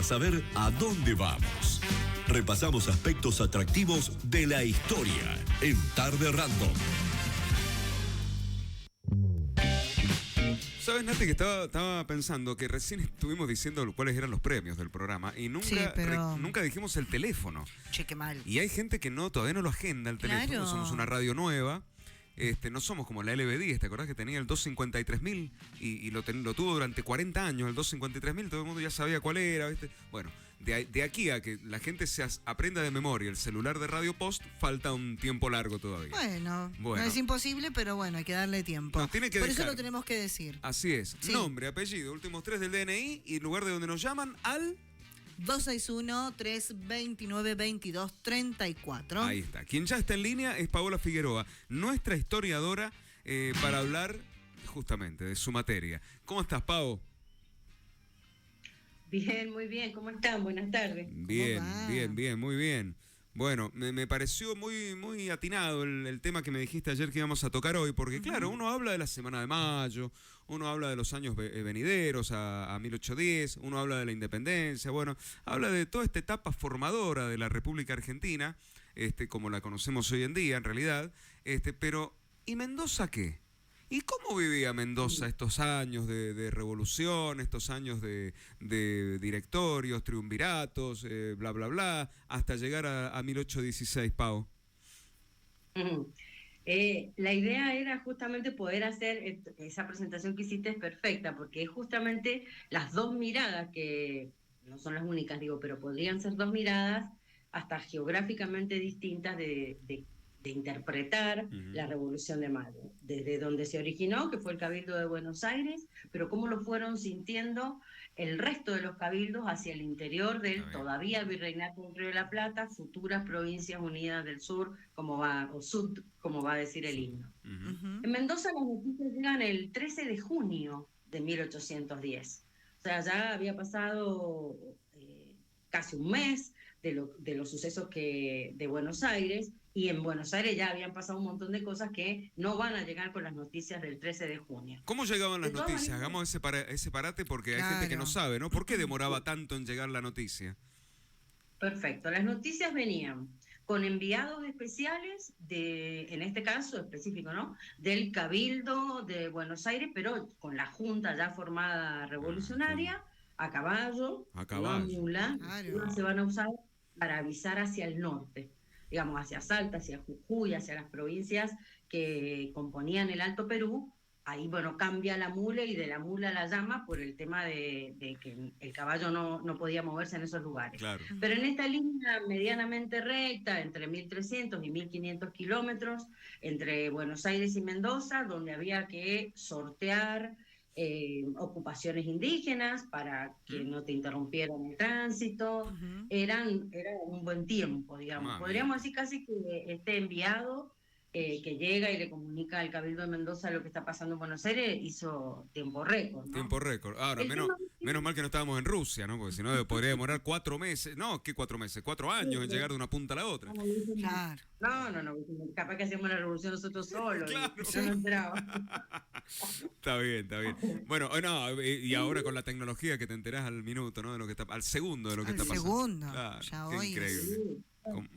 saber a dónde vamos. Repasamos aspectos atractivos de la historia en Tarde Random. ¿Sabes, Nati, que estaba pensando que recién estuvimos diciendo cuáles eran los premios del programa y nunca, Sí, pero... nunca dijimos el teléfono? Che, qué mal. Y hay gente que todavía no lo agenda el teléfono. Claro. Somos una radio nueva. No somos como la LB10, ¿te acordás que tenía el 253.000 y lo tuvo durante 40 años, el 253.000, todo el mundo ya sabía cuál era, ¿viste? Bueno, de aquí a que la gente aprenda de memoria el celular de Radio Post, falta un tiempo largo todavía. Bueno, no es imposible, pero bueno, hay que darle tiempo. Por eso lo tenemos que decir. Así es, sí. Nombre, apellido, últimos 3 del DNI y lugar de donde nos llaman al... 261-329-2234. Ahí está. Quien ya está en línea es Paola Figueroa, nuestra historiadora, para hablar justamente de su materia. ¿Cómo estás, Pao? Bien, muy bien. ¿Cómo están? Buenas tardes. Bien, muy bien. Bueno, me pareció muy atinado el tema que me dijiste ayer que íbamos a tocar hoy, porque claro, uno habla de la Semana de Mayo, uno habla de los años venideros a 1810, uno habla de la independencia, bueno, habla de toda esta etapa formadora de la República Argentina, como la conocemos hoy en día en realidad, pero ¿y Mendoza qué? ¿Y cómo vivía Mendoza estos años de revolución, estos años de directorios, triunviratos, bla, bla, bla, hasta llegar a 1816, Pau? La idea era justamente poder hacer esa presentación que hiciste es perfecta, porque es justamente las dos miradas, que no son las únicas, digo, pero podrían ser dos miradas hasta geográficamente distintas de interpretar la Revolución de Mayo, desde donde se originó, que fue el Cabildo de Buenos Aires, pero cómo lo fueron sintiendo el resto de los cabildos hacia el interior del todavía Virreinato del Río de la Plata, futuras Provincias Unidas del Sur, como va a decir el himno. En Mendoza las noticias llegan el 13 de junio de 1810. O sea, ya había pasado casi un mes de los sucesos de Buenos Aires, y en Buenos Aires ya habían pasado un montón de cosas que no van a llegar con las noticias del 13 de junio. ¿Cómo llegaban las noticias? Hagamos ese parate porque hay gente que no sabe, ¿no? ¿Por qué demoraba tanto en llegar la noticia? Perfecto. Las noticias venían con enviados especiales, en este caso específico, ¿no?, del Cabildo de Buenos Aires, pero con la Junta ya formada revolucionaria, a caballo, a mula, se van a usar para avisar hacia el norte, digamos, hacia Salta, hacia Jujuy, hacia las provincias que componían el Alto Perú. Ahí, bueno, cambia la mula y de la mula a la llama por el tema de que el caballo no podía moverse en esos lugares. Claro. Pero en esta línea medianamente recta, entre 1.300 y 1.500 kilómetros, entre Buenos Aires y Mendoza, donde había que sortear ocupaciones indígenas para que no te interrumpieran el tránsito, era un buen tiempo, digamos. Podríamos decir casi que este enviado que llega y le comunica al Cabildo de Mendoza lo que está pasando en Buenos Aires hizo tiempo récord, ¿no? Tiempo récord. Ahora, menos mal que no estábamos en Rusia, ¿no? Porque si no podría demorar 4 meses. No, ¿qué 4 meses? 4 años en llegar de una punta a la otra. Claro. No, capaz que hacíamos la revolución nosotros solos. Claro. Yo no enteraba. Está bien. Bueno, y ahora con la tecnología que te enterás al minuto, ¿no? De lo que al segundo de lo que está pasando. Al segundo. Claro, ya qué hoy. increíble. Sí.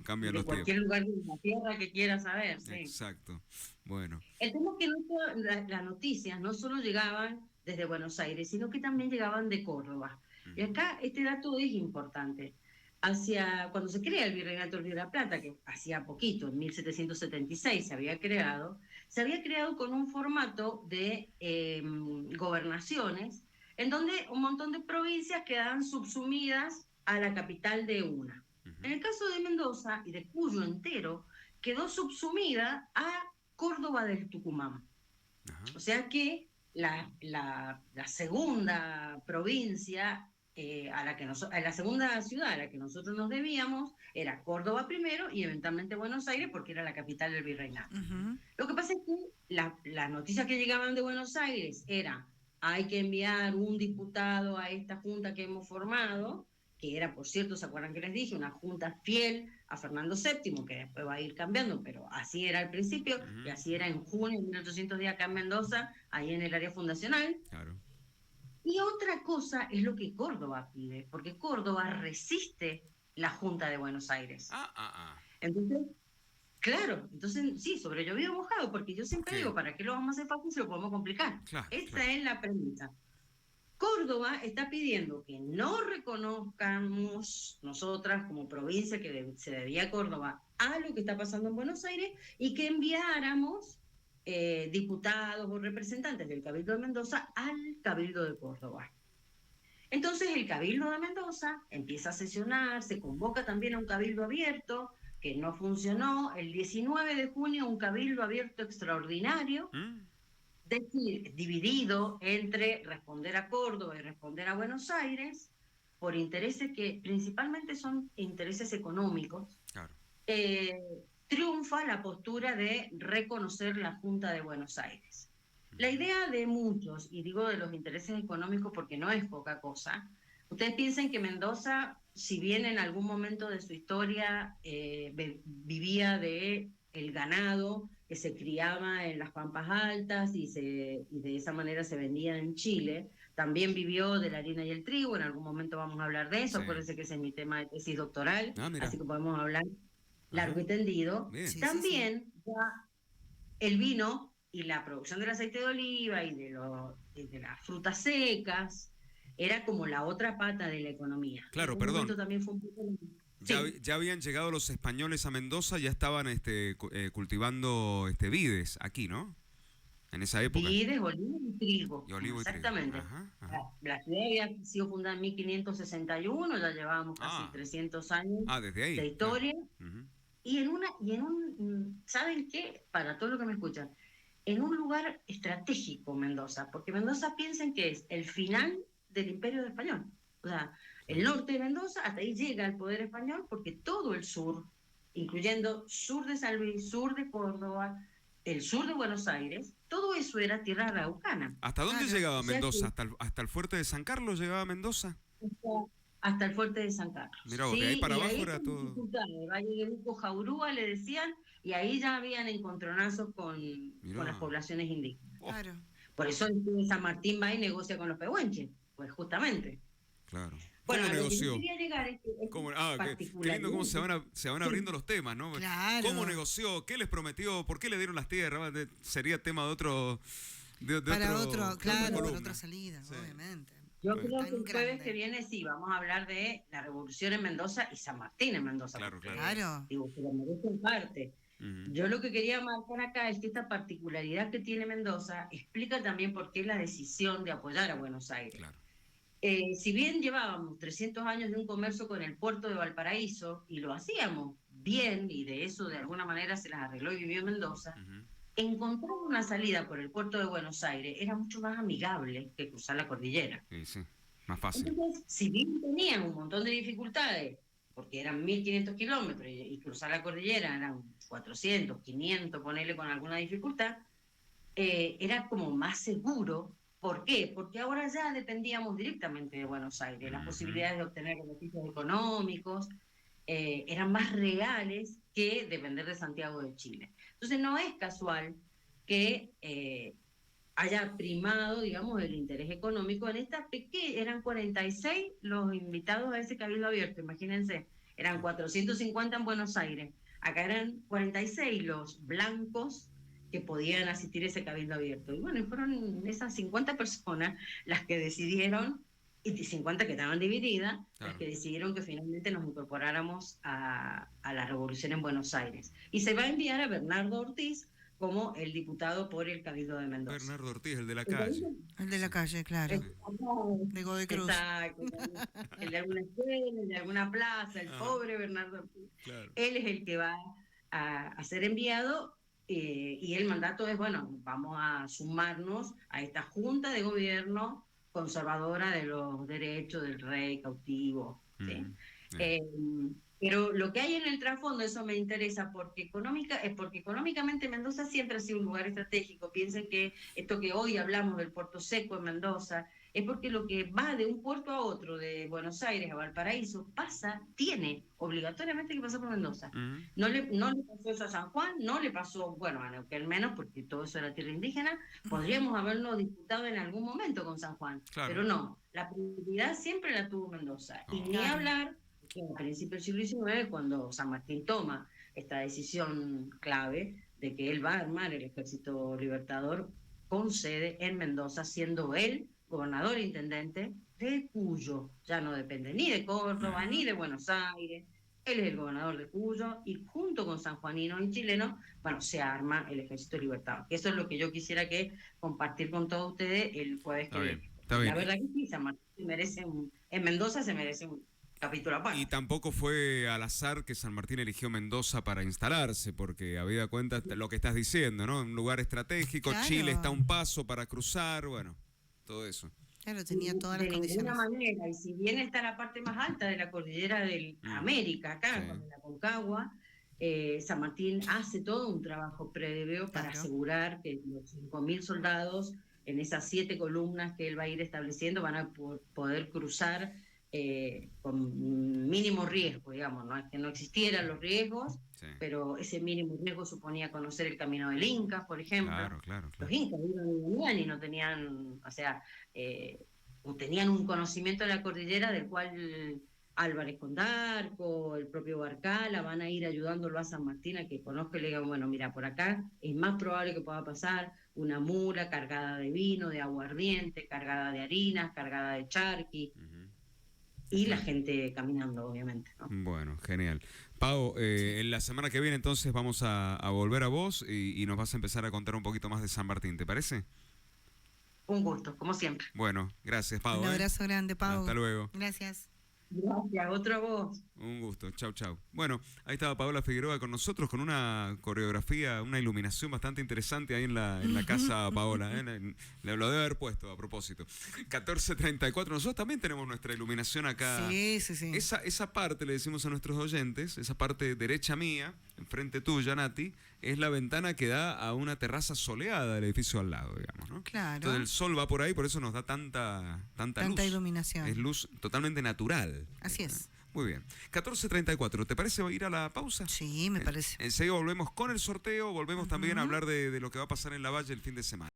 Cambian de los cualquier tiempos. lugar de la tierra que quiera saber. Sí. Exacto. Bueno. El tema es que las noticias no solo llegaban desde Buenos Aires, sino que también llegaban de Córdoba. Y acá este dato es importante. Cuando se crea el Virreinato del Río de la Plata, que hacía poquito, en 1776 se había creado con un formato de gobernaciones, en donde un montón de provincias quedaban subsumidas a la capital de una. En el caso de Mendoza y de Cuyo entero, quedó subsumida a Córdoba del Tucumán. O sea que la segunda provincia, a la segunda ciudad a la que nosotros nos debíamos, era Córdoba primero y eventualmente Buenos Aires, porque era la capital del virreinato. Lo que pasa es que las noticias que llegaban de Buenos Aires era: hay que enviar un diputado a esta junta que hemos formado, que era, por cierto, ¿se acuerdan que les dije? Una junta fiel a Fernando VII, que después va a ir cambiando, pero así era al principio, y así era en junio de 1810 acá en Mendoza, ahí en el área fundacional. Claro. Y otra cosa es lo que Córdoba pide, porque Córdoba resiste la Junta de Buenos Aires. Entonces, claro, entonces sí, sobre llovido mojado, porque yo siempre digo, ¿para qué lo vamos a hacer fácil si lo podemos complicar? Esa es la premisa. Córdoba está pidiendo que no reconozcamos nosotras como provincia que se debía a Córdoba a lo que está pasando en Buenos Aires y que enviáramos diputados o representantes del Cabildo de Mendoza al Cabildo de Córdoba. Entonces el Cabildo de Mendoza empieza a sesionar, se convoca también a un Cabildo abierto, que no funcionó. El 19 de junio un Cabildo abierto extraordinario, es decir, dividido entre responder a Córdoba y responder a Buenos Aires, por intereses que principalmente son intereses económicos. Claro. Triunfa la postura de reconocer la Junta de Buenos Aires. La idea de muchos, y digo de los intereses económicos porque no es poca cosa, ustedes piensen que Mendoza, si bien en algún momento de su historia vivía de el ganado que se criaba en las Pampas Altas y de esa manera se vendía en Chile, también vivió de la harina y el trigo, en algún momento vamos a hablar de eso, sí. Acuérdense que ese es mi tema de tesis doctoral, así que podemos hablar largo y tendido. Sí, también sí. Ya el vino y la producción del aceite de oliva y de las frutas secas era como la otra pata de la economía. Claro, perdón. También fue un poco... Ya habían llegado los españoles a Mendoza, ya estaban cultivando vides aquí, ¿no? En esa época. Vides, olivo y trigo. Exactamente. Ajá. La ciudad había sido fundada en 1561, ya llevábamos casi 300 años desde ahí, de historia. Claro. Y en un, ¿saben qué? Para todo lo que me escuchan, en un lugar estratégico Mendoza, porque Mendoza piensen que es el final del Imperio Español. O sea, el norte de Mendoza, hasta ahí llega el poder español, porque todo el sur, incluyendo sur de San Luis, sur de Córdoba, el sur de Buenos Aires, todo eso era tierra araucana. ¿Hasta dónde llegaba Mendoza? ¿Hasta el fuerte de San Carlos llegaba Mendoza? Hasta el fuerte de San Carlos. Mirá, de ahí para abajo era todo... Valle de Uco, Jaurúa le decían, y ahí ya habían encontronazos con las poblaciones indígenas. Claro. Por eso San Martín va y negocia con los pehuenches, pues justamente. Claro. Bueno, ¿cómo negoció? Quería llegar es qué lindo cómo se van abriendo los temas, ¿no? Claro. ¿Cómo negoció? ¿Qué les prometió? ¿Por qué le dieron las tierras? Sería tema de otro... para otra salida, sí. Obviamente. Yo creo que el jueves que viene sí, vamos a hablar de la revolución en Mendoza y San Martín en Mendoza. Claro. Digo, que lo merece en parte. Yo lo que quería marcar acá es que esta particularidad que tiene Mendoza explica también por qué la decisión de apoyar a Buenos Aires. Claro. Si bien llevábamos 300 años de un comercio con el puerto de Valparaíso y lo hacíamos bien, y de eso de alguna manera se las arregló y vivió Mendoza, encontrar una salida por el puerto de Buenos Aires era mucho más amigable que cruzar la cordillera. Sí, más fácil. Entonces, si bien tenían un montón de dificultades, porque eran 1.500 kilómetros y cruzar la cordillera eran 400, 500, ponerle con alguna dificultad, era como más seguro. ¿Por qué? Porque ahora ya dependíamos directamente de Buenos Aires. Las posibilidades de obtener beneficios económicos eran más reales que depender de Santiago de Chile. Entonces no es casual que haya primado, digamos, el interés económico en esta pequeña. Eran 46 los invitados a ese cabildo abierto, imagínense. Eran 450 en Buenos Aires. Acá eran 46 los blancos que podían asistir a ese cabildo abierto. Y bueno, fueron esas 50 personas las que decidieron, y 50 que estaban divididas, las que decidieron que finalmente nos incorporáramos a la revolución en Buenos Aires. Y se va a enviar a Bernardo Ortiz como el diputado por el Cabildo de Mendoza. Bernardo Ortiz, el de la calle. El de la calle, claro. De Godoy Cruz. Exacto. El de alguna escuela, el de alguna plaza, el pobre Bernardo Ortiz. Claro. Él es el que va a ser enviado. Y el mandato es, bueno, vamos a sumarnos a esta junta de gobierno conservadora de los derechos del rey cautivo. ¿Sí? Pero lo que hay en el trasfondo, eso me interesa, porque económicamente Mendoza siempre ha sido un lugar estratégico. Piensen que esto que hoy hablamos del Puerto Seco en Mendoza es porque lo que va de un puerto a otro, de Buenos Aires a Valparaíso, tiene obligatoriamente que pasar por Mendoza. No le pasó eso a San Juan, no le pasó, bueno, a Neuquén menos, porque todo eso era tierra indígena. Podríamos haberlo disputado en algún momento con San Juan, pero no, la prioridad siempre la tuvo Mendoza. Y ni hablar que a principios del siglo XIX, cuando San Martín toma esta decisión clave de que él va a armar el Ejército Libertador con sede en Mendoza, siendo él gobernador e intendente de Cuyo. Ya no depende ni de Córdoba ni de Buenos Aires. Él es el gobernador de Cuyo y junto con sanjuaninos y chilenos, bueno, se arma el Ejército Libertador. Eso es lo que yo quisiera compartir con todos ustedes el jueves que viene. La verdad que sí, San Martín en Mendoza se merece un capítulo aparte. Y tampoco fue al azar que San Martín eligió Mendoza para instalarse, porque habida cuenta lo que estás diciendo, ¿no? Un lugar estratégico, claro. Chile está a un paso para cruzar, bueno, todo eso. Claro, tenía todas las condiciones. De ninguna manera, y si bien está la parte más alta de la cordillera de América, acá, con la Concagua, San Martín hace todo un trabajo previo para asegurar que los 5.000 soldados en esas 7 columnas que él va a ir estableciendo van a poder cruzar con mínimo riesgo, digamos, no es que no existieran los riesgos, pero ese mínimo riesgo suponía conocer el camino del Inca, por ejemplo. Claro. Los incas iban y no tenían, o sea, tenían un conocimiento de la cordillera del cual Álvarez Condarco, el propio Barcala, van a ir ayudándolo a San Martín a que conozca y le digan, bueno, mira, por acá es más probable que pueda pasar una mula cargada de vino, de aguardiente, cargada de harinas, cargada de charqui. Y la gente caminando, obviamente, ¿no? Bueno, genial. Pau, en la semana que viene entonces vamos a volver a vos y nos vas a empezar a contar un poquito más de San Martín, ¿te parece? Un gusto, como siempre. Bueno, gracias, Pau. Un abrazo grande, Pau. Hasta luego. Gracias. Gracias, otra voz. Un gusto, chau. Bueno, ahí estaba Paola Figueroa con nosotros con una coreografía, una iluminación bastante interesante ahí en la casa Paola. Le lo debe haber puesto a propósito. 14:34, nosotros también tenemos nuestra iluminación acá. Sí. Esa parte, le decimos a nuestros oyentes, esa parte derecha mía, enfrente tuya, Nati, es la ventana que da a una terraza soleada del edificio al lado, digamos, ¿no? Claro. Entonces el sol va por ahí, por eso nos da tanta luz. Iluminación. Es luz totalmente natural. Así es. Muy bien. 14:34, ¿te parece ir a la pausa? Sí, me parece. Enseguida volvemos con el sorteo, volvemos también a hablar de lo que va a pasar en la Valle el fin de semana.